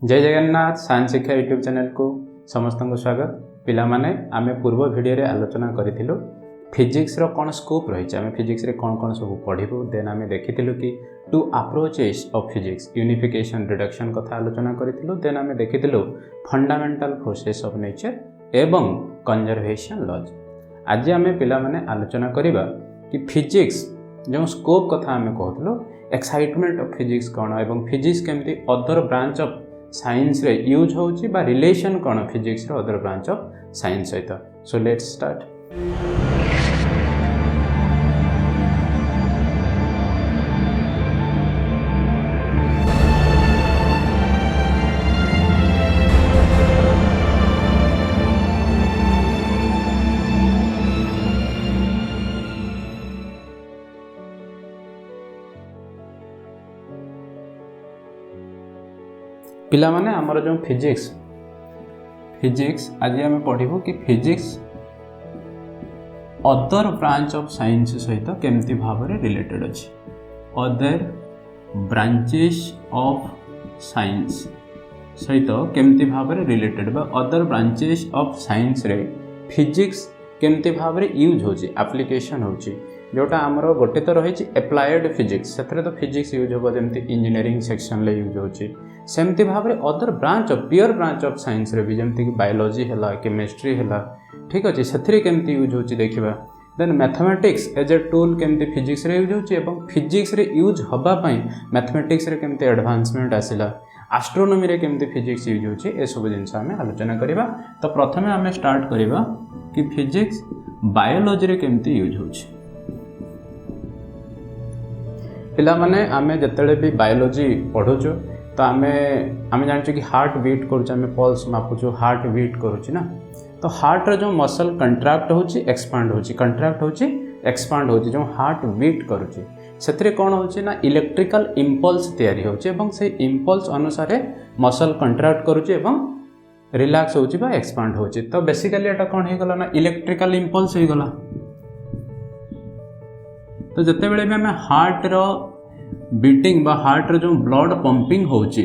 जय जगन्नाथ साइंस शिक्षा YouTube channel को समस्त को स्वागत। पिला माने आमे पूर्व वीडियो रे आलोचना करिथिलु फिजिक्स रो कोन स्कोप रही आमे फिजिक्स रे कोन कोन सब पढिबो। देन आमे देखिथिलु कि two approaches of physics unification reduction कथा आलोचना करिथिलु। देन आमे देखिथिलु फंडामेंटल फोर्सेस ऑफ नेचर एवं कंजर्वेशन लॉज। आज आमे पिला माने आलोचना करिबा कि फिजिक्स जो स्कोप कथा आमे कहथलो एक्साइटमेंट ऑफ फिजिक्स कोन एवं फिजिक्स केमती अदर ब्रांच ऑफ साइंस रे यूज होची बा रिलेशन कोन फिजिक्स रो अदर ब्रांच ऑफ साइंस सहित। So let's start. पिला माने हमर जो फिजिक्स आज आम पढ़ू कि physics other branch of science सहित केमती भाव में रिलेटेड अच्छी। अदर ब्रांचेस ऑफ साइंस सहित केमती भाव में रिलेटेड बा अदर ब्रांचेस ऑफ साइंस रे फिजिक्स केमती भाव में यूज होची एप्लिकेशन होची। जोटा आमर गोटे तो रही एप्लाइड फिजिक्स से तो फिजिक्स यूज हो जमी इंजीनियरिंग सेक्शन ले यूज होची। सेमती भाव में other branch of pure branch of science रे भी जमती कि बायोलॉजी है केमिस्ट्री है ठीक अच्छे से केमती यूज होची देखिबा। Then mathematics as a tool केमती फिजिक्स रे यूज होची एवं फिजिक्स रे यूज हबा पई मैथमेटिक्स रे केमती एडवांसमेंट आसिला एस्ट्रोनॉमी रे केमती फिजिक्स यूज होची ए सब जिंस आमे आलोचना करिबा। तो प्रथमे आमे स्टार्ट करिबा कि फिजिक्स बायोलॉजी रे केमती यूज होची। पिला माने आमे जतले भी बायोलॉजी पढुचो तो आमे जान कि हार्ट बीट करुचे आमे पल्स मापुचो हार्ट बीट करुची ना। तो हार्ट रे जो मसल कंट्रैक्ट होची एक्सपांड होची कंट्रैक्ट होची एक्सपांड होची जो हार्ट बीट करुची सेतरे कोन होची ना इलेक्ट्रिकल इंपल्स तयारी होची एवं से इंपल्स अनुसार मसल कंट्रैक्ट करुची एवं रिलैक्स होची बा एक्सपांड होची। तो बेसिकली एटा कोन हे गला ना इलेक्ट्रिकल इंपल्स हे गला। तो जते बेले भी हमें हार्ट रो बीटिंग बा हार्ट रे जो ब्लड पंपिंग होची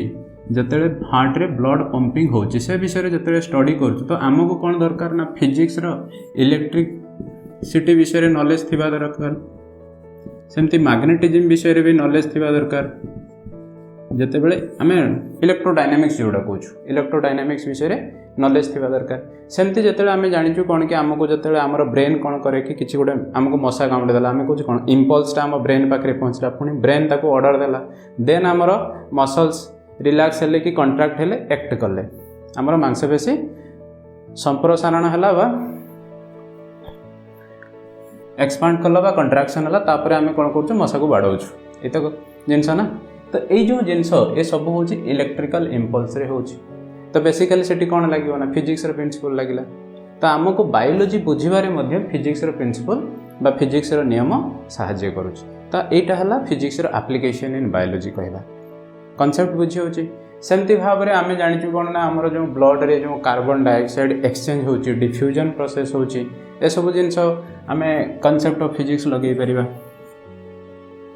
जते हार्ट रे ब्लड पंपिंग होची से विषय रे जते स्टडी करछु तो हमको कोन दरकार ना फिजिक्स रो इलेक्ट्रिसिटी विषय रे नॉलेज थिबा दरकार। सेमती मैग्नेटिज्म विषय रे भी नॉलेज थिबा दरकार। जते बेले हमें इलेक्ट्रोडायनामिक्स जोड़ा कहछु इलेक्ट्रोडायनामिक्स विषय रे नॉलेज थिबा दरकार। सेमती जते आमे जानिछु कोन कि हमको जते हमर ब्रेन कोन करे कि किछि गोटे हमको मशा कामुडी देला आमे कहछु कोन इंपल्स ता हम ब्रेन पाखरे पहुंचला पुनी ब्रेन ताको ऑर्डर देला देन हमर मसल्स रिलैक्स हेले कि कंट्रैक्ट हेले एक्ट करले हमर मांसपेशी संप्रसारण हला बा एक्सपांड करला बा कंट्रैक्शन हला तापर आमे कोन करछु मशा को बाडौछु एतो जिंस ना। तो ये जो जिनस ये सब हूँ इलेक्ट्रिकल इंपल्स रे होची। तो बेसिकली सेठी कौन लगे ना फिजिक्स रो प्रिंसिपल लगिला। तो आमको बायोलॉजी बुझिबारे मध्य फिजिक्स रो प्रिंसिपल बा फिजिक्स रो नियम सहाय्य करूची। तो एटा हला फिजिक्स रो एप्लीकेशन इन बायोलॉजी कहला कांसेप्ट बुझी होची। सेमती भाव रे आमे जानिचु कोन ना हमर जो ब्लड रे जो कार्बन डाइऑक्साइड एक्सचेंज होची डिफ्यूजन प्रोसेस होची ए सब जिनस आमे कांसेप्ट ऑफ फिजिक्स लगे परिबा।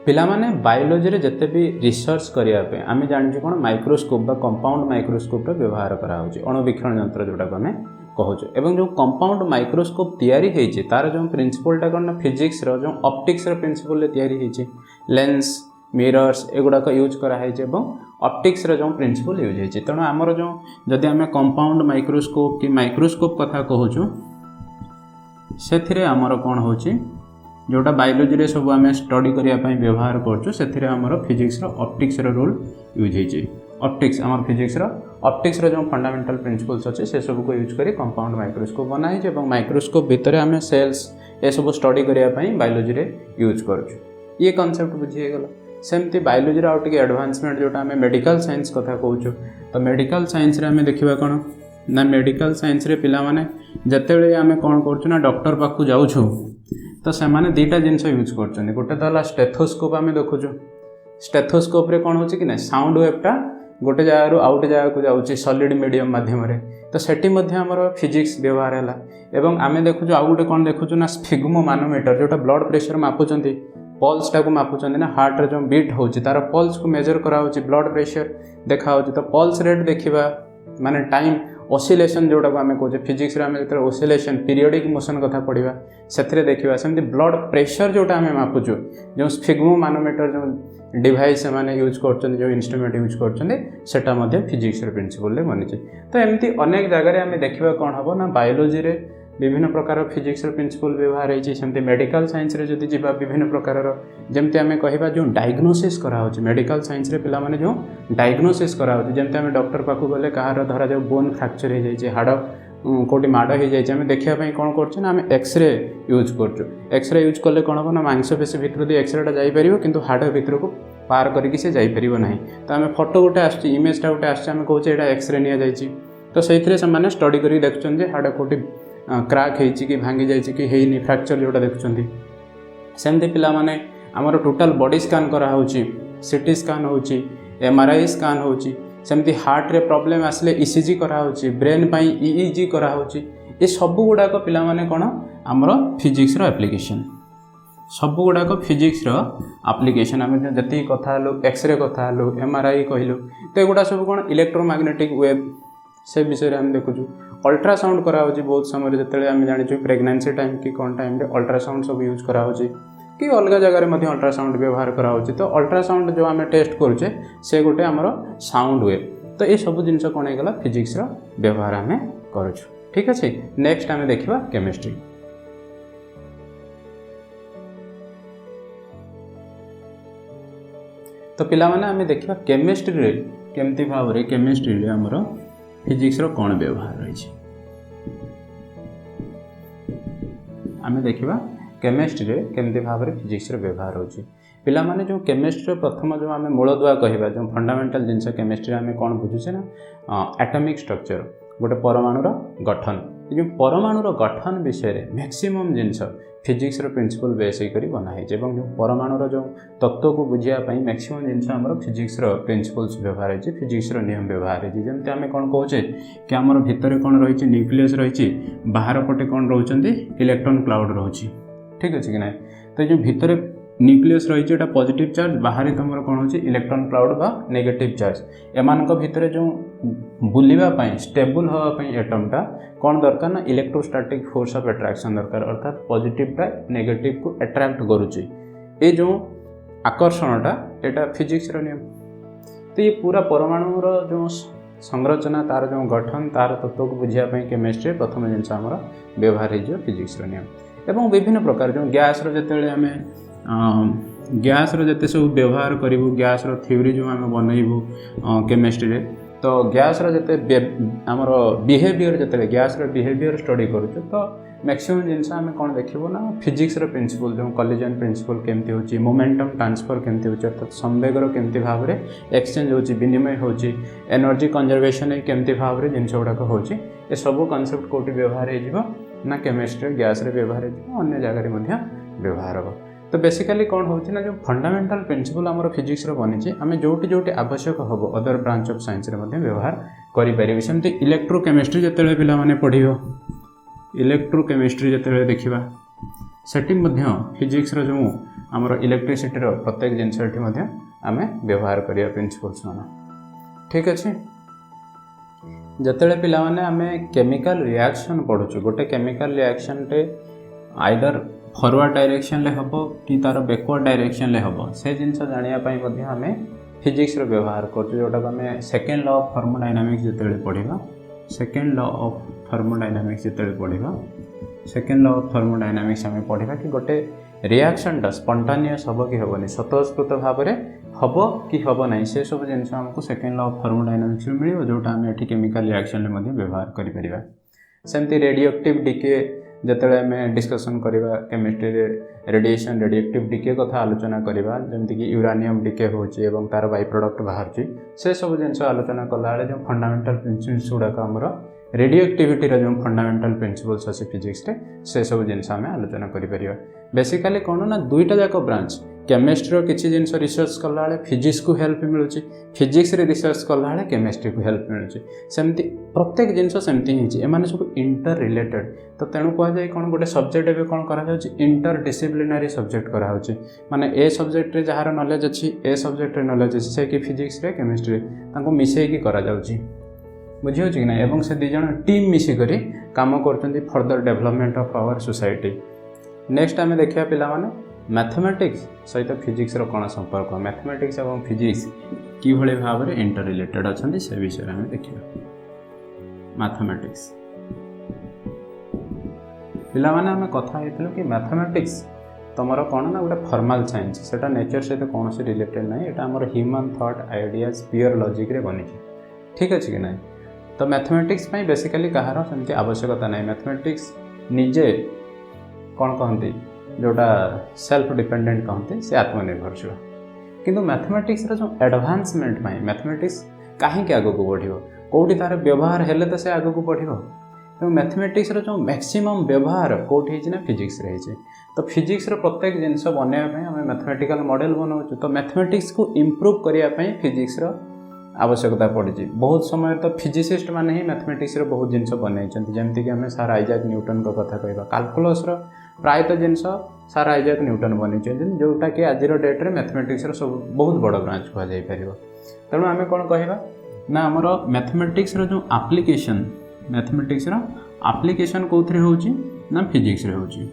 पिला माने बायोलॉजी रे जते भी रिसर्च करिया पे आमे जानिछु कोन माइक्रोस्कोप बा कंपाउंड माइक्रोस्कोप रो व्यवहार करा होची अणुवीक्षण यंत्र जोटा को हमें कहूछु। एवं जो कंपाउंड माइक्रोस्कोप तयारी हेची तार जो प्रिंसिपल टा कोन फिजिक्स रो जो ऑप्टिक्स रो प्रिंसिपल ले तयारी हेची लेंस मिरर्स एगुडा को यूज करा हेची एवं ऑप्टिक्स रो जो प्रिंसिपल यूज हेची। तनो हमर जो जदि हमें कंपाउंड माइक्रोस्कोप की माइक्रोस्कोप कथा कहूछु सेथिरे हमर कोन होची जोटा बायोलॉजी रे सब आम स्टडी करने व्यवहार कर आमर फिजिक्स रो ऑप्टिक्स रो रोल यूज होती। ऑप्टिक्स आमर फिजिक्स रो ऑप्टिक्स रो जो फंडामेंटल प्रिंसिपल्स अच्छे से सब को यूज करी कंपाउंड माइक्रोस्कोप बनाई और माइक्रोस्कोप भितर आम सेल्स ये सब स्टडी करने बायोलॉजी रे यूज करूँ ये कॉन्सेप्ट बुझीगला। सेमती बायोलॉजी रो आउट एडवांसमेंट जोटा आम मेडिकल साइंस कथा कहूँ। तो मेडिकल साइंस रे आम देखा कौन ना मेडिकल साइंस रे पिला माने जते आम कौन कर ना डॉक्टर पाखु जाऊँ तो से माने दीटा जिनस यूज कर गोटे तो स्टेथोस्कोप आम देखुचु स्टेथोस्कोप रे कौन होची कि ना साउंड वेवटा गोटे जगह रु आउट जगह को जाऊँगी सॉलिड मीडियम माध्यम रे तो सेठी मध्य हमर फिजिक्स व्यवहार है एवं आम देखुचु आउ गोटे कौन देखुचु ना स्फिग्मो मानोमीटर जोटा ब्लड प्रेशर मापुचंती पल्सटा को मापुचंदी ना हार्ट रे जो बीट होची तार पल्स को मेजर करा होची ब्लड प्रेशर देखा होची तो पल्स रेट देखिबा माने टाइम ऑसिलेशन जोटा को आमे कहूचे फिजिक्स रे आमे जते ऑसिलेशन पीरियोडिक मोशन कथा पढिबा सेथरे देखिबा सेमति ब्लड प्रेशर जोटा आमे मापुचो जो स्फिग्मो मानोमीटर जो डिवाइस माने यूज करछन जो इंस्ट्रूमेंट यूज करछन सेटा मध्ये फिजिक्स रे प्रिंसिपल रे बनिचे तो एमती अनेक जगह रे आमे देखिबा कोन हबो ना बायोलॉजी रे विभिन्न प्रकार फिजिक्स प्रिंसिपल व्यवहार होती मेडिकल साइंस रे जदि जीवा विभिन्न प्रकार जमती आम कह जो डायग्नोसिस कराऊँ मेडिकल साइंस रे पिला माने जो डायग्नोसिस कराऊँ जमती आम डॉक्टर पाखु गले कहार धरा जो बोन फ्रैक्चर हो जाए हाड़ कौटी माड़ हो जाए आम देखापी कौन करें एक्सरे यूज कर एक्सरे यूज कले कौन हम ना मांसपेशी भितर दी एक्सरेटा जापर कि हाड़ भितर को पार करके सी जापर ना तो आम फोटो गोटे आमेजटा गोटे आम कहे यहाँ एक्सरे नि जाइए तो से स्टडी कर देखुं हाड़ कौटी क्राक होती कि भांगी जाइए कि हेनी फ्रैक्चर जोटा देखुं सेमती पिला माने आमर टोटाल बॉडी स्कान करा होची सीटी स्कान होची एमआरआई स्कान होची सेमती हार्ट रे प्रॉब्लम आसले ईसीजी करा होची ब्रेन पाई ईईजी करा होची ये सब गुड़ाक पिला माने कोन आमर फिजिक्स रो एप्लीकेशन सब गुड़ाक फिजिक्स रो एप्लीकेशन आम जति कथा हलो एक्सरे कथा हलो एमआरआई कहलु तो एगुड़ा सब कोन इलेक्ट्रोमैग्नेटिक वेव से विषय में देखुचु अल्ट्रासाउंड करा बहुत समय जिते आम जानी प्रेगनेंसी टाइम कि कौन टाइम अल्ट्रासाउंड सब यूज करा कि अलग जगह में अल्ट्रासाउंड व्यवहार करा तो अल्ट्रासाउंड जो आम टेस्ट करुचे से गोटे आमर साउंड वेव तो ये सब जिन कौन होगा फिजिक्स व्यवहार आम करुचु ठीक अच्छे नेक्स्ट आम देखा केमिस्ट्री तो पिला माने आम देखा केमिस्ट्री रे केमती भाव रे केमिस्ट्री रे आमर फिजिक्स रो कौन व्यवहार रही आम देखा केमिस्ट्री रे केमती भाव रे फिजिक्स रो व्यवहार होची पिला माने जो केमिस्ट्री प्रथम जो आम मूलदुआ कहवा जो फंडामेंटल जिनस केमिस्ट्री आम कौन बुझुचे ना एटॉमिक स्ट्रक्चर गोटे परमाणुर गठन ये परमाणुर गठन विषय मैक्सिमम जिनस फिजिक्स प्रिंसिपल बेस होकर बनाई जो परमाणुर जो तत्व को बुझापी मैक्सिमम जिनस आम फिजिक्स प्रिंसिपल्स व्यवहार है फिजिक्स नियम व्यवहार है जमी आम कौन कहे कि आम भितर कौन रही न्यूक्लियस रही बाहर पटे कौन रोच इलेक्ट्रॉन क्लाउड रोचे ठीक अच्छे कि ना तो जो भितर न्यूक्लियस रही है पॉजिटिव चार्ज बाहर तुम कौन हो इलेक्ट्रॉन क्लाउड बा नेगेटिव चार्ज एमान भितर जो बुलवाई स्टेबल हाँपाई एटमटा कौन दरकार ना इलेक्ट्रोस्टैटिक फोर्स ऑफ अट्रैक्शन दरकार अर्थात पॉजिटिवटा नेगेटिव को अट्रैक्ट करुचे ये जो आकर्षणटा यहाँ फिजिक्स नियम तो ये पूरा परमाणुर जो संरचना तार जो गठन तार तत्व को बुझापी केमिस्ट्री प्रथम जिनस आम व्यवहार हो फिजिक्स नियम एवं विभिन्न प्रकार जो गैस जिते आम गैस जिते सब व्यवहार करूँ गैस थ्योरी जो आम बनइबू केमिस्ट्री रे तो गैस जिते आमर बिहेवियर जिते गैस बिहेवियर स्टडी करुँ तो मैक्सिमम जिनस आम कौन देखो ना फिजिक्स प्रिंसिपल जो कॉलिजन प्रिंसिपल केमती होची मोमेंटम ट्रांसफर केमती होची अर्थात संवेगर केमती भाव में एक्सचेंज होची विनिमय होची एनर्जी कंजर्वेशन केमती भाव में जिनस गुड़ाक होची ये सब कॉन्सेप्ट कोटी व्यवहार हो ना केमिस्ट्री गैस व्यवहार हो अन्य जगह व्यवहार हो तो बेसिकली कौन होची ना जो फंडामेंटल प्रिंसिपल आमर फिजिक्स बनी आम जोटी जोटी आवश्यक हम अदर ब्रांच ऑफ साइंस व्यवहार करें सेमती इलेक्ट्रोकेमिस्ट्री जिते पिला माने पढ़ियो इलेक्ट्रोकेमिस्ट्री जिते देखा सेटी फिजिक्स जो आमर इलेक्ट्रिसिटी प्रत्येक जिनस आम व्यवहार करिया प्रिंसिपल्स मान ठीक अच्छे जिते पिला माने आम केमिकल रिएक्शन पढ़ुचु गोटे केमिकल रिएक्शन टे आइदर फॉरवर्ड डायरेक्शन ले हम कि तार बैकवर्ड डायरेक्शन ले हम से जिनस जानापी आम फिजिक्स व्यवहार कर जोटा आम सेकेंड लॉ ऑफ थर्मोडायनामिक्स जिते पढ़ा सेकेंड लॉ ऑफ थर्मोडायनामिक्स जिते पढ़ा सेकेंड लॉ ऑफ थर्मोडायनामिक्स आम पढ़ा कि गोटे रिएक्शनटा स्पंटानियस हम कि हेनी स्वतःस्फूर्त भाव में हम कि हम ना से सब जिन आमको सेकेंड लॉ ऑफ थर्मोडायनामिक्स मिले जोटा आम ये केमिकल रिएक्शन व्यवहार करें सेमती रेडियोएक्टिव डीके जिते आम डिस्कसन करवा केमिस्ट्री रेडिएशन रेडियोएक्टिव डीके कथा आलोचना करवा जमीक यूरानियम डीके होची एवं तार बाई प्रोडक्ट बाहर से सब जिन आलोचना कला जो फंडामेंटल प्रिंसिपल्स गुड़ाक आमर रेडियोएक्टिविटी जो फंडामेंटल प्रिंसिपल्स अच्छे फिजिक्स से सब जिन आम आलोचना करें बेसिकली कौन ना दुईटा जाक ब्रांच केमिस्ट्री किसी जिन रिसर्च कला फिजिक्स को हेल्प मिलूँ, फिजिक्स रिसर्च कला केमिस्ट्री को हेल्प मिलूँ, सेमती प्रत्येक जिनस सेमती ही एम सब इंटर रिलेटेड। तो तेणु कहुए कौन गोटे सब्जेक्ट एवं कौन कर इंटर डिसिप्लिनारी सब्जेक्ट कराऊँच, माने ए सब्जेक्ट जार नॉलेज अच्छी ए सब्जेक्ट नॉलेज अच्छी से कि फिजिक्स केमिस्ट्री मिसेकी करा बुझे कि ना। एवं से दी जन टीम मिसिक काम कर further development of our society. Next आम देखा पिला माने मैथमेटिक्स सहित फिजिक्स कौन संपर्क, मैथमेटिक्स और फिजिक्स कि भाव में इंटर रिलेटेड अच्छा से विषय में देखा। मैथमेटिक्स पिला माने आम कथा होइतलो कि मैथमेटिक्स तुमर कौन ना गोटे फॉर्मल साइंस, सेटा नेचर सहित कौन से रिलेटेड ना, यहाँ आम human thought ideas pure logic रे बनी, ठीक अच्छे कि ना। तो मैथमेटिक्स बेसिकली कहार सेमती आवश्यकता ना, मैथमेटिक्स निजे कौन कहती जोटा सेल्फ डिपेंडेंट कहते से आत्मनिर्भरशील। किंतु मैथमेटिक्स जो एडवांसमेंट मैथमेटिक्स कहीं आगक बढ़ो कौटी तार व्यवहार हेले तो से आगक बढ़ो। तो मैथमेटिक्स जो मैक्सिमम व्यवहार कौटी ना फिजिक्स रही। तो फिजिक्स प्रत्येक जिनस बनवाई आम मैथमेटिकल मॉडल बनाऊँ। तो मैथमेटिक्स को इम्प्रूव करने फिजिक्स आवश्यकता पड़ी। बहुत समय तो फिजिसिस्ट मैंने ही मैथमेटिक्स बहुत जिनस बनई, जमीक आम सर आइजाक न्यूटन का कथा कह, काल्कुलस प्रायतः जिनस सर आइजाक न्यूटन बनी जोटा कि आज डेट में मैथमेटिक्स सब बहुत बड़ ब्रांच कहुपर। तेणु आम कौन कहवा ना आमर मैथमेटिक्स जो आप्लिकेशन, मैथमेटिक्स आप्लिकेशन कौन होची ना फिजिक्स होची।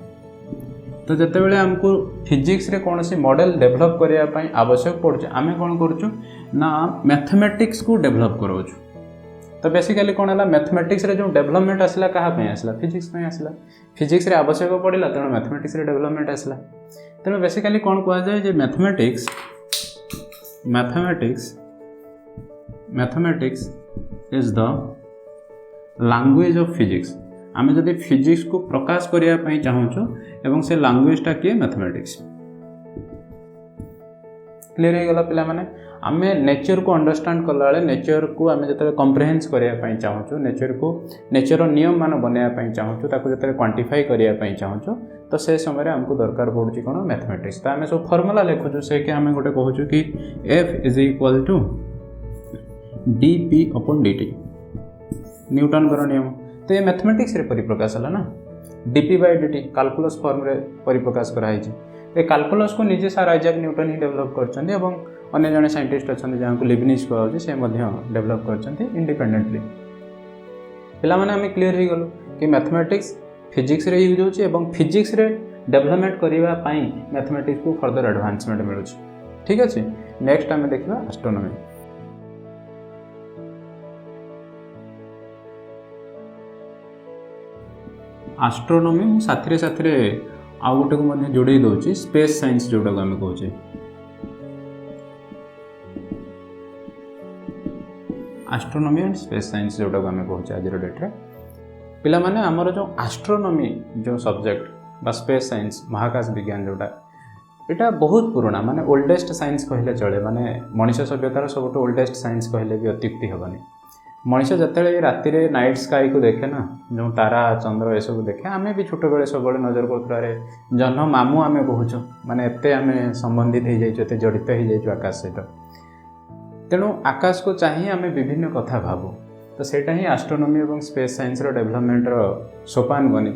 तो जितेबाला आमको फिजिक्स रे कौन सी मॉडल डेवलप करने आवश्यक पड़े आम कौन करूँ ना मैथमेटिक्स को डेवलप कराऊँ। तो बेसिकली कौन है मैथमेटिक्स रे जो डेवलपमेंट आसला कहाँ आसला, फिजिक्स आसला, फिजिक्स रे आवश्यक पड़ा तेणु मैथमेटिक्स रे डेवलपमेंट आसला। तेणु बेसिकली कौन कहुए जे mathematics is the language of physics. आम जदि फिजिक्स को प्रकाश करने चाहूँ एवं से लैंग्वेजटा किए मैथमेटिक्स। क्लियर हो गला पिला माने आम नेचर को अंडरस्टैंड कला नेचर को आम जो कम्प्रिहेन्स करने चाहूँ, नेचर नियम मान बनवाई चाहूँ, जो क्वांटिफाई करने चाहूँ, तो से समय आमको दरकार पड़ुची कौन मैथमेटिक्स। तो आम सब फर्मुला लिखुचु से कि आम गोटे कहूँ कि F is equal to dp/dt Newton कर नियम। तो ये मैथमेटिक्स रे परिप्रकाश है ना, dp/dt कैलकुलस फॉर्म रे परिप्रकाश कराई। ये कैलकुलस को निजे सर आइजाक न्यूटन ही डेवलप करछन्ते एवं अन्य जने साइंटिस्ट अच्छा जहाँ को लिबनिज कहते से डेवलप करछन्ते इंडिपेंडेंटली। पिला माने आम क्लियर हो गलो कि मैथमेटिक्स फिजिक्स रे यूज होची एवं फिजिक्स रे डेवलपमेंट करबा पई मैथमेटिक्स को फर्दर एडवांसमेंट मिलुची, ठीक अछि। नेक्स्ट आम देखिबा एस्ट्रोनॉमी। एस्ट्रोनॉमी साथी साथी आउ गोटे को जोड़े दूसरी स्पेस साइंस जोटा को आम कहे। एस्ट्रोनॉमी एंड स्पेस साइंस जोटा को आम कहे आज डेट्रे पिला माने आमर जो एस्ट्रोनॉमी जो सब्जेक्ट बा स्पेस साइंस महाकाश विज्ञान जोटा यहाँ बहुत पुराना माने ओल्डेस्ट साइंस कहले चले, माने मनीष सभ्यतार सब ओल्डेस्ट साइंस कहले भी अत्युक्ति हेनी। मनीष जिते राति नाइट स्काई को देखे ना, जो तारा चंद्र ये सब देखे, आम भी छोट बेले सब नजर कर जह्न मामू आम कहूँ, माने एते आम संबंधित हो जाइए, जड़ित हो जाइए आकाश सहित। तेणु आकाश को चाहिए आम विभिन्न कथा भावु। तो सेटा ही एस्ट्रोनॉमी और स्पेस साइंस डेवलपमेंट सोपान बनी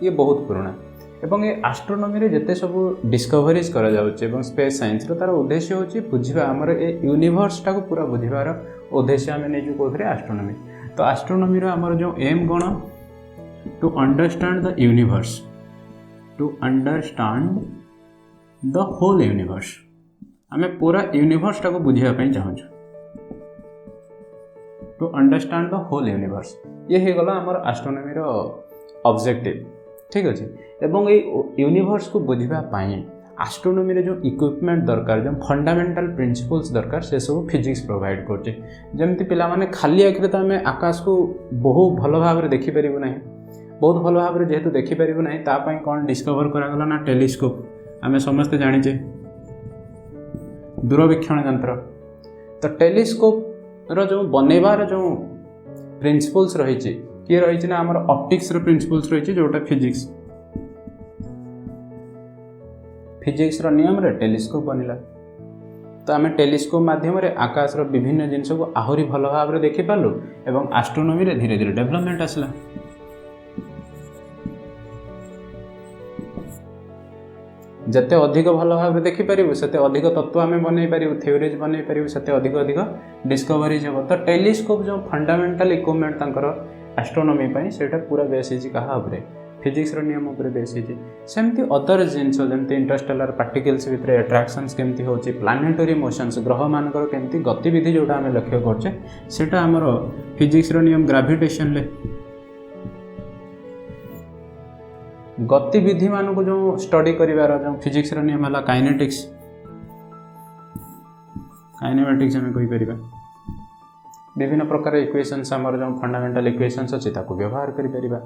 ये बहुत पुराना। एवं ये एस्ट्रोनॉमी रे जिते सब डिस्कवरीज करा जाउचे एवं स्पेस साइंस तार उद्देश्य होची बुझिबा हमर ए यूनिवर्स टाको पूरा बुझिबार उद्देश्य आम नहीं कौन एस्ट्रोनॉमी। तो एस्ट्रोनॉमी आमर जो एम कौन to understand the universe, to understand the whole universe. आम पूरा यूनिवर्स टाको बुझापी चाहूँ, to understand the whole universe. ये हो गला आमर एस्ट्रोनॉमी रो ऑब्जेक्टिव, ठीक अच्छे। एवं ये यूनिवर्स को बुझापी एस्ट्रोनॉमी रे जो इक्विपमेंट दरकार, जो फंडामेंटल प्रिंसिपल्स दरकार, से सब फिजिक्स प्रोवाइड करछे। जमती पिला माने खाली आखिरे तो आम आकाश को बहुत भल भाव में देखी पारिबु नाही, बहुत भल भाव में जेहेतु देखी पारिबु नाही, ता पई कोन डिस्कवर करागला ना टेलीस्कोप। आम समस्ते जानिचे दूरवीक्षण यंत्र। तो टेलीस्कोप रो जो बनैबार जो प्रिंसिपल्स रही किए रही ना आमर ऑप्टिक्स रो प्रिंसिपल्स रही जोटा फिजिक्स नियम रे टेलीस्कोप बनिला। तो आम टेलीस्कोप माध्यम आकाशर विभिन्न जिनस को आहरी भल भाव में देखिपारू और एस्ट्रोनॉमी रे धीरे धीरे डेवलपमेंट आसला। जते अधिक भल भाव में देखिपारू से अधिक तत्व आम बनई पारू, थ्योरीज बनई पारू, से अधिक अधिक डिस्कवरीज हे। तो टेलीस्कोप जो फंडामेंटल इक्विपमेंट एस्ट्रोनॉमी से पूरा बेस है क्या फिजिक्स नियम उपर बेस है। सेमती अदर जिनस जमी इंटरस्टेलर पार्टिकल्स भितर अट्राक्शंस केमती हो, प्लानेटरी मोशंस ग्रह मानकर केमती गतिविधि जोटा आम लक्ष्य करचे सेटा आमर फिजिक्स नियम ग्राविटेशन गतिविधि मान को जो स्टडी करिवार जो फिजिक्स नियम है काइनेटिक्स काइनेमेटिक्स आम कही परिबा। विभिन्न प्रकार इक्वेशंस आमर जो फंडामेंटल इक्वेशंस अच्छी ताको व्यवहार करि परिबा।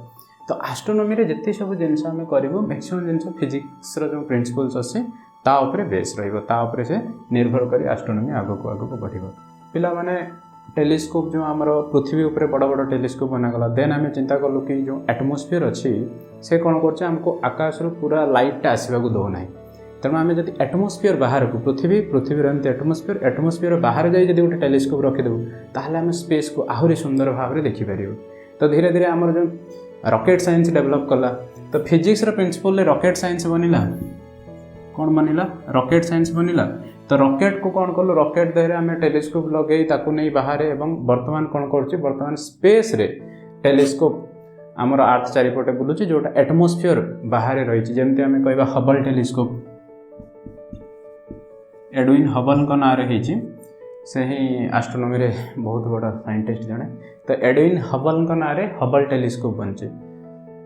तो एस्ट्रोनॉमी रे जति सब जिनस आम करिवो मैक्सिमम जिनस फिजिक्स जो प्रिंसिपल्स अच्छे ता उपरे बेस रहिबो, ता उपरे से निर्भर करी एस्ट्रोनॉमी आगको आगको बढ़िबो। पिला माने टेलीस्कोप जो आमर पृथ्वी उपरे बड़ बड़ टेलीस्कोप बनागला, देन आम चिंता कलु कि जो एटमोस्फियर अच्छी से कौन करछे हमको आकाश रो पूरा लाइट आसवाक दो ना। तेणु आम जब एटमोस्फियर बाहर को पृथ्वी एमती एटमोस्फियर बाहर जाए जब गोटे टेलीस्कोप रखिदेव ताहले आम स्पेस को आहरी सुंदर भाव में देखिपर। तो धीरे धीरे आमर जो रॉकेट साइंस डेवलप कला, तो फिजिक्स प्रिंसिपल रॉकेट साइंस बनिला। कौन बनिला? Rocket science बनिला। तो रॉकेट को कौन कलु, रॉकेट देहरे आम टेलीस्कोप लगे ताकू नहीं बाहर एवं बर्तमान कौन कर बर्तमान स्पेस रे टेलीस्कोप आमर अर्थ चारिपटे बुलूची जोटा एटमोस्फियर बाहर रही। जमती आम कह हबल टेलीस्कोप एडविन हबल का नाँ रही से ही एस्ट्रोनॉमी रे बहुत बड़ा साइंटिस्ट जड़े। तो एडविन हबल का नाँ हबल टेलीस्कोप बनचे।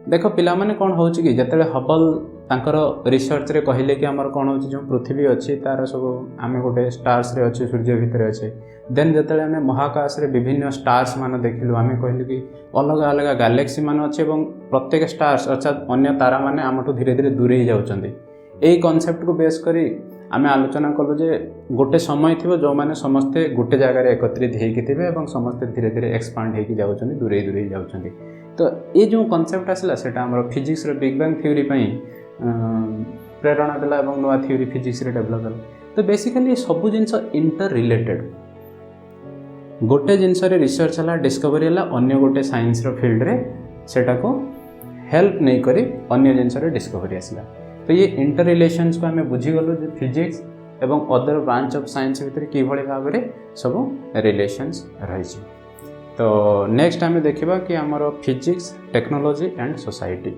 देख पिला माने कौन हो कि जिते हबल तांकर रिसर्च रे कहले कि आमर कौन हो जो पृथ्वी अच्छी तार सब आम गोटे स्टार्स रे अच्छे सूर्य भितर अच्छे। देन जिते आम महाकाश रे विभिन्न स्टार्स मान देखिलु आम कहलु कि अलग अलग गैलेक्सी मान अच्छे और प्रत्येक स्टार्स अर्थात अन्य तारा माने आमठू धीरे धीरे दूरे जाउछंती। एई कॉन्सेप्ट को बेस करी आम आलोचना कलु जे गोटे समय थी जो मैंने समस्ते गोटे जगार एकत्रित होते समस्ते धीरे धीरे एक्सपांड होगी जाऊँच दूरे दूरे जाऊँच। तो ये जो कॉन्सेप्ट आसला सेटा हमर फिजिक्स रे बिग बैंग थ्योरी प्रेरणा देला और नुआ थ्योरी फिजिक्स रे डेवलप होला। तो बेसिकली सब जिनस इंटर रिलेटेड गोटे जिनस रिसर्च है डिस्कवरी है अन्य गोटे साइंस फील्ड रे सेटा को हेल्प नहीं करी अन्य जिनस डिस्कवरी आसला। तो ये इंटर रिलेशंस को आम बुझीगलु जो फिजिक्स एवं अदर ब्रांच ऑफ साइंस भितर किभଳି भाव में सब रिलेशंस रही। तो नेक्स्ट आम देखा कि आमर फिजिक्स टेक्नोलॉजी एंड सोसाइटी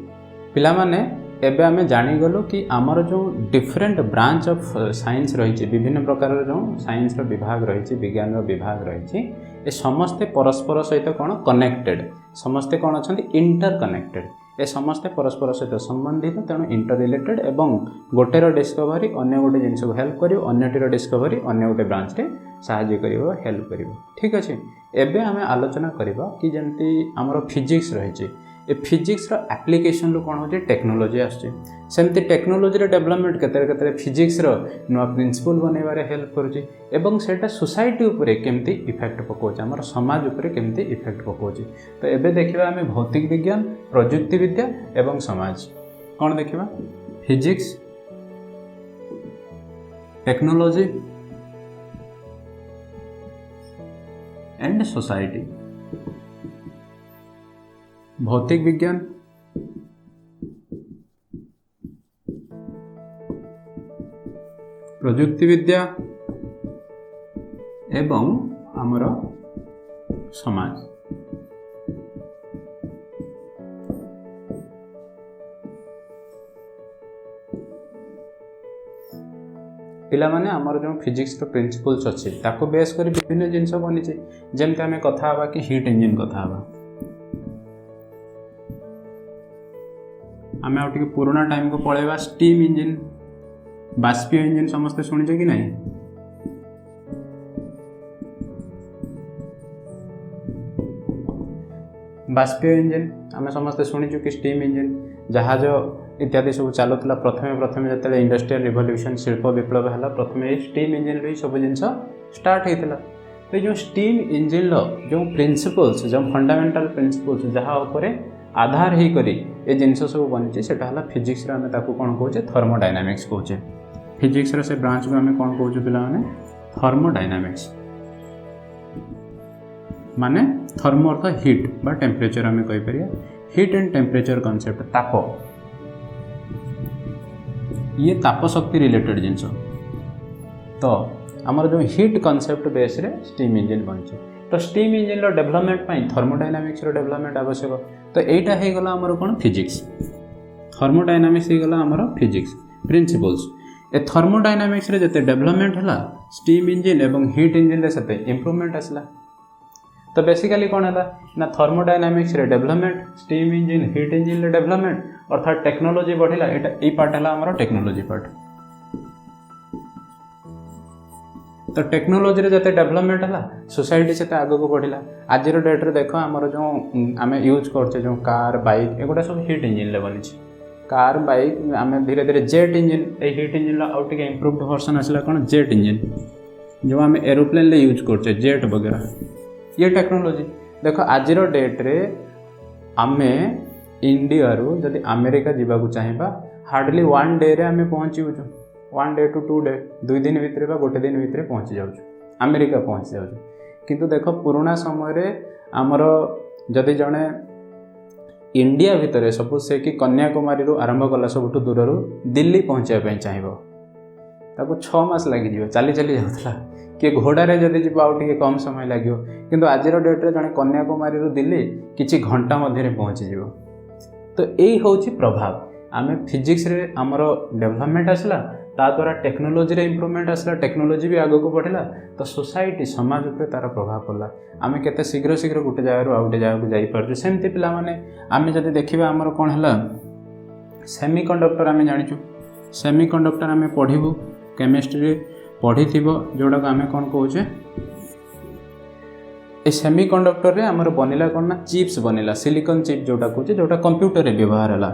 पिला माने एबे आम जानीगलु कि आमर जो डिफरेंट ब्रांच ऑफ साइंस रही विभिन्न प्रकार जो साइंस विभाग रही विज्ञान विभाग रही ए समस्ते परस्पर सहित कौन कनेक्टेड समस्ते कौन अच्छा इंटर कनेक्टेड ए समस्ते परस्पर सहित संबंधित तेणु इंटर रिलेटेड एवं गोटेर डिस्कवरी अन्य गोटे जिनस को हेल्प कर अन्यटीर डिस्कवरी अन्य गोटे ब्रांच रे साहाय्य कर हेल्प कर। ठीक अच्छे एबे आम आलोचना करबा कि जमती आमर फिजिक्स रही ए फिजिक्स एप्लिकेशन रू कौन हो टेक्नोलोजी आसमती टेक्नोलोजी डेवलपमेंट केते फिजिक्स नुआ प्रिंसिपल बनइबारे हेल्प करुँची एवं सेटा सोसाइटी उपरे केमती इफेक्ट पकाउछ आमर समाज उपरे केमती इफेक्ट पकाउछ। तो एबे देखिबा आमे भौतिक विज्ञान प्रजुक्ति विद्या एवं समाज कौन देखिबा फिजिक्स टेक्नोलोजी एंड सोसाइटी। भौतिक विज्ञान प्रजुक्ति विद्या एवं आमर समाज। पिला माने आमर जो फिजिक्स प्रिंसिपल्स अच्छे ताको बेस कर विभिन्न जिनस बनी जमती आम कथा हवा कि हीट इंजिन कथा हवा आम आउ पुराना टाइम को पलैबा स्टीम इंजिन बाष्पीय इंजिन समस्ते शुणिचे कि नहीं बाष्पीय इंजिन आम समस्ते शुणिचु कि स्टीम इंजिन जहाज इत्यादि सब चलुला प्रथम जो इंडस्ट्रियल रिवोल्यूशन शिल्प विप्लव है प्रथम स्टीम इंजिन रू सब जिन स्टार्ट होता। तो जो स्टीम इंजिन जो प्रिंसिपल्स जो फंडामेंटल प्रिंसिपल्स जहाँ आधार ही करी ए जिनस सब बनी सेटा हला फिजिक्स रे आमे ताकू कोन कहूचे थर्मोडायनामिक्स कहूचे फिजिक्स रे से ब्रांच को आमे कोन कहूचे पिला माने थर्मोडायनामिक्स माने थर्मो अर्थ हीट बा टेम्परेचर आमे कहि परिया हीट एंड टेम्परेचर कांसेप्ट ताप ये ताप शक्ति रिलेटेड जिनस तो आमर जो हीट कांसेप्ट बेस रे स्टीम इंजन बनचे तो स्टीम इंजन रो डेवलपमेंट पई थर्मोडायनामिक्स रो डेवलपमेंट आवश्यक तो एटा हे गला हमर कोन फिजिक्स थर्मोडायनामिक्स हे गला हमर फिजिक्स प्रिंसिपल्स ए थर्मोडायनामिक्स रे जते डेवलपमेंट हला स्टीम इंजन एवं हीट इंजन रे सते इंप्रूवमेंट आसला तो बेसिकली कौन है ना थर्मोडायनामिक्स रे development steam engine heat engine रे डेवलपमेंट अर्थात टेक्नोलॉजी बढ़िला एटा ए पार्ट है हमर टेक्नोलॉजी पार्ट तो टेक्नोलॉजी रे जते डेवलपमेंट हला सोसाइटी से आगे को बढ़िला आज रो डेट रे देखो हमर जो आमे यूज करछे जो कार बाइक एगोटा सब हीट इंजन ले बनी कार बाइक आमे धीरे धीरे जेट इंजन ए हीट इंजन ला आउट के इंप्रूव्ड वर्जन आसला कोन जेट इंजन जो आमे एरोप्लेन ले यूज करछे जेट वगैरह ये टेक्नोलॉजी देखो आज रो डेट रे आमे इंडिया रो जदि अमेरिका जीवा को चाहिबा हार्डली 1 डे रे आमे पहुंची उछु 1 डे टू 2 डे 2 दिन भितर बा गोटे दिन भितर पहुंची जाउछु अमेरिका पहुंची जाउछु किंतु देखो पुराना समय रे हमर जदि जणे इंडिया भितर सब से कि कन्याकुमारी रो आरंभ कला सबठु दूर रो दिल्ली पहुंचे पई चाहिबो ताको 6 मास लागि जिवो चाली चाली जाउतला कि घोड़े जदि जी आउटे कम समय लगे किंतु आज डेट रे जड़े कन्याकुमारी दिल्ली किछि घंटा मध्य पहुँची जीव तो यही हूँ प्रभाव आमे फिजिक्स रे आमर डेवलपमेंट आसला ता द्वारा टेक्नोलॉजी रे इंप्रूवमेंट आसला टेक्नोलॉजी भी आगे को बढ़ला तो सोसाइटी समाज उपर तार प्रभाव पड़ला आमे केते शीघ्र शीघ्र गोटे जगह आउटे जगह को जाई पारछु सेमती पिला माने आमे जदि देखिबा आमर कोन हला सेमीकंडक्टर आमे जानिछु सेमीकंडक्टर आमे पढिबु केमिस्ट्री रे पढ़ी जोड़ा आम कौन कहे ए सेमीकंडक्टर रे आमर बनिला कौन ना चिप्स बनिला सिलिकॉन चिप जोटा कहे जोटा कंप्यूटर रे व्यवहार है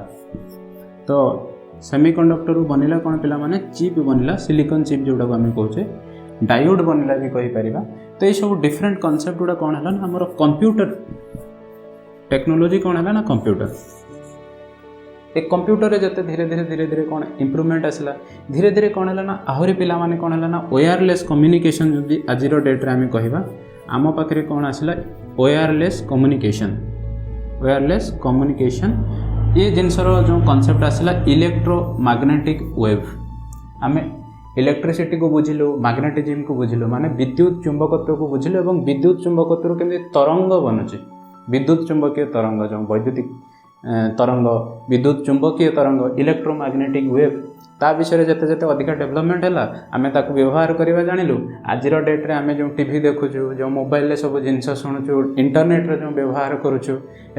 तो सेमीकंडक्टर बनिला कौन पिला माने चिप बनिला सिलिकॉन चिप जोटा आम कहे डायोड बनिला भी कहि परिबा तो ये सब डिफरेंट कांसेप्ट गुड़ा कौन है आमर कंप्यूटर टेक्नोलॉजी कौन है ना कंप्यूटर एक कंप्यूटर रे जते धीरे धीरे कौन इंप्रूवमेंट आसला धीरे धीरे कौन है ना आहरी पिला माने कौन है ना वायरलेस कम्युनिकेशन जदि आज डेट रे आमे कहिबा आम पाखे कौन आसला वायरलेस कम्युनिकेशन ये जिनसर जो कांसेप्ट आसला इलेक्ट्रोमैग्नेटिक वेव आमे इलेक्ट्रिसिटी को बुझिलु मैग्नेटिज्म को बुझिलु माने विद्युत चुंबकत्व को बुझिलु एवं विद्युत चुंबकत्व केमि तरंग बनुची विद्युत चुंबकीय तरंग जो वैद्युतिक तरंग विद्युत चुंबकीय तरंग इलेक्ट्रोमैग्नेटिक वेव ता विषय जते जते अधिक डेवलपमेंट है आमे ताकू व्यवहार करबा जानिलु आज डेट रे आमे जो टीवी देखुछु जो मोबाइल ले सब जिनस शुणुछु इंटरनेट रे जो व्यवहार करूछु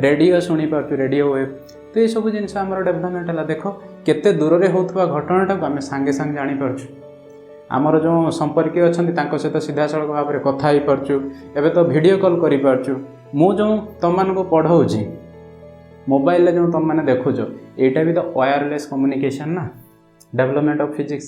रेडियो शुणी पारछु रेडियो वेव तो ये सब जिनस हमर डेवलपमेंट है देखो केते दूर रे होतबा घटनाटा को आमे संगे संग जानि पारछु आमर जो संपर्क अच्छा तांको सहित सीधा सड़क भाव में कथा हो पारछु एबे तो वीडियो कॉल करि पारछु मु जो तुम मान को पढ़ाऊँगी मोबाइल जो तुम मैंने देखुच यहाँ भी तो वायरलेस कम्युनिकेशन ना डेवलपमेंट ऑफ फिजिक्स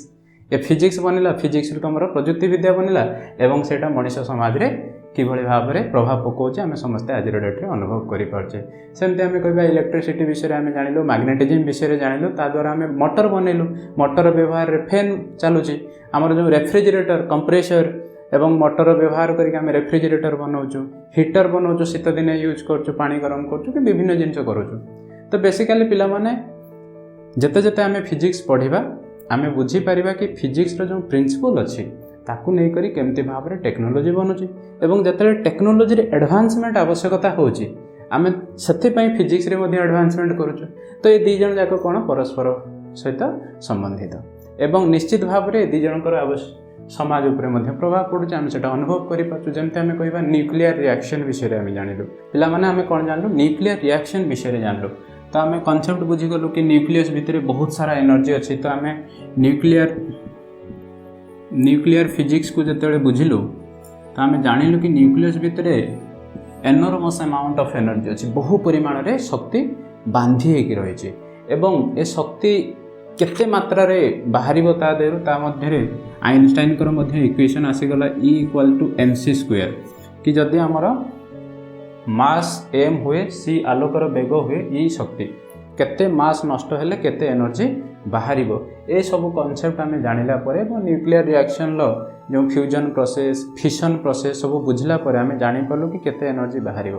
ये फिजिक्स बनिला फिजिक्स तुम प्रजुक्ति विद्या बनिला एवं सेटा मनुष्य समाज रे किभଳି भाव में प्रभाव पकाउछे आमे समस्ते आज डेट रे अनुभव करि पारछे सेमते आमे कहबा इलेक्ट्रिसिटी विषय आमे जानिलु मैग्नेटिज्म विषय जानिलु ता द्वारा आमे मोटर बनैलु मोटर व्यवहार रे फैन चालुची हमर जो रेफ्रिजरेटर कंप्रेसर एवं मोटर व्यवहार करके आमे रेफ्रिजरेटर बनाऊँ हीटर बनाऊँ शीत दिन यूज करूँ पानी गरम करूँ कि विभिन्न जिनस करूँ तो बेसिकली पिला माने जते जते आमे फिजिक्स पढ़िबा आमे बुझी परिबा कि फिजिक्स रो जो प्रिंसिपल अछि ताकू नै करी केमती भाव रे टेक्नोलॉजी बनुची एवं जते टेक्नोलॉजी रे एडवांसमेंट आवश्यकता होची आमे सथि पई फिजिक्स रे मध्ये एडवांसमेंट करूछु तो ये दी जण जाक कोन परस्पर सहित संबंधित एवं निश्चित भाव रे दी जनकर समाज उपरे मध्ये प्रभाव पड़ुचे आम सेटा अनुभव करि पाछु जेमते आमे कहबा न्यूक्लियर रिएक्शन विषय रे आमे जानिलु पिला माने आमे कोन जानलु न्यूक्लियर रिएक्शन विषय रे जानलु तो आमे कांसेप्ट बुझी गलु कि न्यूक्लियस भितरे बहुत सारा एनर्जी अछि तो आमे न्यूक्लियर फिजिक्स को जते बुझिलु तो आमे जानिलु कि न्यूक्लियस भितरे एनॉर्मस अमाउंट ऑफ एनर्जी अछि बहु परिमाण रे शक्ति बांधी हेकि रहिछि एवं ए शक्ति केते मात्रा रे बाहरिबो ता देरु ता मध्ये रे आइनस्टाइन कर मध्ये इक्वेशन आसीगला E = mc² कि जदि हमर मास एम हुए सी आलोकर बेग हुए ई शक्ति केते मास नष्ट हेले केते एनर्जी बाहर ए सब कॉन्सेप्ट आम जानिला परे न्यूक्लियर रिएक्शन लो जो फ्यूजन प्रोसेस फिशन प्रोसेस सब बुझला परे आम जानि पारलु कि केते एनर्जी बाहर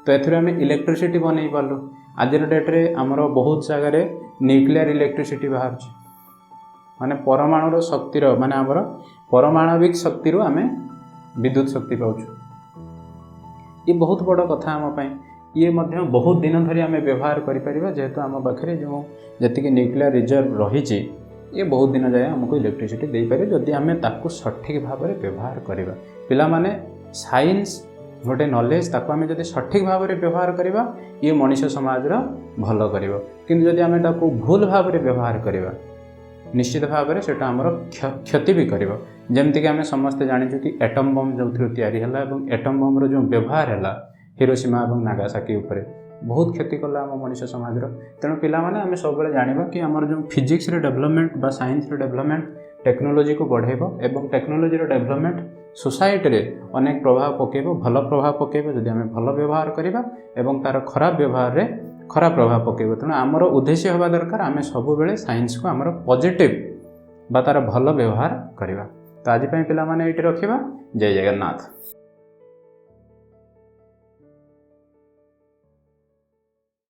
तो एथुरे आम इलेक्ट्रिसिटी बनै पारलु आज डेट्रे आमर बहुत जगार न्यूक्लियर इलेक्ट्रिसिटी बाहर माने परमाणुर शक्तिर माने आमर परमाणविक शक्ति आम विद्युत शक्ति पाउछु ये बहुत बड़ कथा आम पाई ये मध्य बहुत दिन धरी आम व्यवहार करें जेहेतु आम पाखे जो जी न्यूक्लियर रिजर्व रही ये बहुत दिन जाए आमको इलेक्ट्रिसिटी दे पारे जदि आम ताकू सठिक भाव में व्यवहार करवा पिला माने साइंस गोटे नॉलेज ताकू आम जब सठिक भाव में व्यवहार करवा ये मनुष्य समाज भल कर किंतु जदि आम ताकू भूल भाव में व्यवहार करवा निश्चित भाव में सेटा आमर क्षति भी कर जमती आम समस्ते जाचु कि एटम बम जो तैयारी है एटम बम्र जो व्यवहार है हिरोशिमा और नागासाकी उपरे बहुत क्षति कला आम मनुष्य समाज तेणु पिलामाने आम सब जाना कि आमर जो फिजिक्स डेवलपमेंट बा साइंस डेवलपमेंट टेक्नोलोजी को बढ़ेब एवं टेक्नोलोजी डेवलपमेंट सोसाइटी रे अनेक प्रभाव पकेब भल प्रभाव पकेब जदि आम भल व्यवहार करवा एवं तार खराब व्यवहार रे खराब प्रभाव पकेब तेणु आमर उद्देश्य होगा दरकार आम सब बेले साइंस को आमर पॉजिटिव बा तार भल व्यवहार करवा तो आज पिला माने ये रखा जय जगन्नाथ।